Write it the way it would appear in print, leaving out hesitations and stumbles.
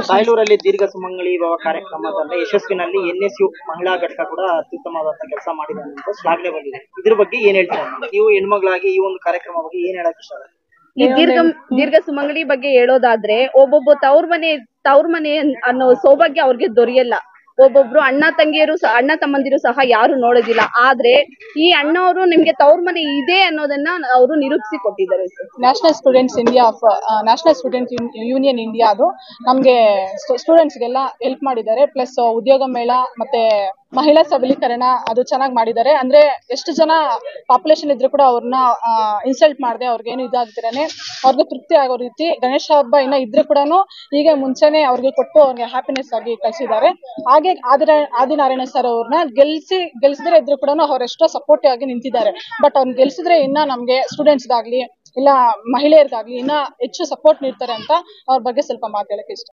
ಸಾಯಲೂರಲ್ಲಿ ದೀರ್ಘ ಸುಮಂಗಲಿ ಭವ ಕಾರ್ಯಕ್ರಮದಲ್ಲಿ ಯಶಸ್ವಿನಲ್ಲಿ NSU ಮಹಿಳಾ ಘಟಕ ಕೂಡ ಅತ್ಯುತ್ತಮವಾದಂತಹ ಕೆಲಸ ಮಾಡಿದೆ ಅಂತ ಶ್ಲಾಘನೆ ಬಂದಿದೆ. ಇದ್ರ ಬಗ್ಗೆ ಏನ್ ಹೇಳ್ತೀರಾ? ನೀವು ಹೆಣ್ಮಗಳಾಗಿ ಈ ಒಂದು ಕಾರ್ಯಕ್ರಮ ಬಗ್ಗೆ ಏನ್ ಹೇಳಕ್ ಇಷ್ಟ? ಈ ದೀರ್ಘ ಸುಮಂಗಲಿ ಬಗ್ಗೆ ಹೇಳೋದಾದ್ರೆ ಒಬ್ಬೊಬ್ಬ ತವ್ರ ಮನೆ ಅನ್ನೋ ಸೌಭಾಗ್ಯ ಅವ್ರಿಗೆ ದೊರೆಯಲ್ಲ. ಒಬ್ಬೊಬ್ರು ಅಣ್ಣ ತಮ್ಮಂದಿರು ಸಹ ಯಾರು ನೋಡೋದಿಲ್ಲ. ಆದ್ರೆ ಈ ಅಣ್ಣವರು ನಿಮ್ಗೆ ತವ್ರ ಮನೆ ಇದೆ ಅನ್ನೋದನ್ನ ಅವರು ನಿರೂಪಿಸಿ ಕೊಟ್ಟಿದ್ದಾರೆ. ನ್ಯಾಷನಲ್ ಸ್ಟೂಡೆಂಟ್ ಯೂನಿಯನ್ ಇಂಡಿಯಾ ಅದು ನಮ್ಗೆ ಸ್ಟೂಡೆಂಟ್ಸ್ಗೆಲ್ಲ ಹೆಲ್ಪ್ ಮಾಡಿದ್ದಾರೆ. ಪ್ಲಸ್ ಉದ್ಯೋಗ ಮೇಳ ಮತ್ತೆ ಮಹಿಳಾ ಸಬಲೀಕರಣ ಅದು ಚೆನ್ನಾಗಿ ಮಾಡಿದ್ದಾರೆ. ಅಂದ್ರೆ ಎಷ್ಟು ಜನ ಪಾಪ್ಯುಲೇಷನ್ ಇದ್ರು ಕೂಡ ಅವ್ರನ್ನ ಇನ್ಸಲ್ಟ್ ಮಾಡದೆ ಅವ್ರಿಗೇನು ಇದಾಗ್ತಿರಾನೆ ಅವ್ರಿಗೆ ತೃಪ್ತಿ ಆಗೋ ರೀತಿ ಗಣೇಶ ಹಬ್ಬ ಇನ್ನ ಇದ್ರೆ ಕೂಡ ಹೀಗೆ ಮುಂಚೆನೆ ಅವ್ರಿಗೆ ಕೊಟ್ಟು ಅವ್ರಿಗೆ ಹ್ಯಾಪಿನೆಸ್ ಆಗಿ ಕಳಿಸಿದ್ದಾರೆ. ಹಾಗೆ ಆದಿನಾರಾಯಣ ಸರ್ ಅವ್ರನ್ನ ಗೆಲ್ಸಿದ್ರೆ ಇದ್ರು ಕೂಡ ಅವ್ರೆಷ್ಟೋ ಸಪೋರ್ಟಿವ್ ಆಗಿ ನಿಂತಿದ್ದಾರೆ. ಬಟ್ ಅವ್ರನ್ನ ಗೆಲ್ಸಿದ್ರೆ ಇನ್ನ ನಮ್ಗೆ ಸ್ಟೂಡೆಂಟ್ಸ್ಗಾಗ್ಲಿ ಇಲ್ಲ ಮಹಿಳೆಯರಿಗಾಗ್ಲಿ ಇನ್ನ ಹೆಚ್ಚು ಸಪೋರ್ಟ್ ನೀಡ್ತಾರೆ ಅಂತ ಅವ್ರ ಬಗ್ಗೆ ಸ್ವಲ್ಪ ಮಾತಾಡಕ್ಕೆ ಇಷ್ಟ.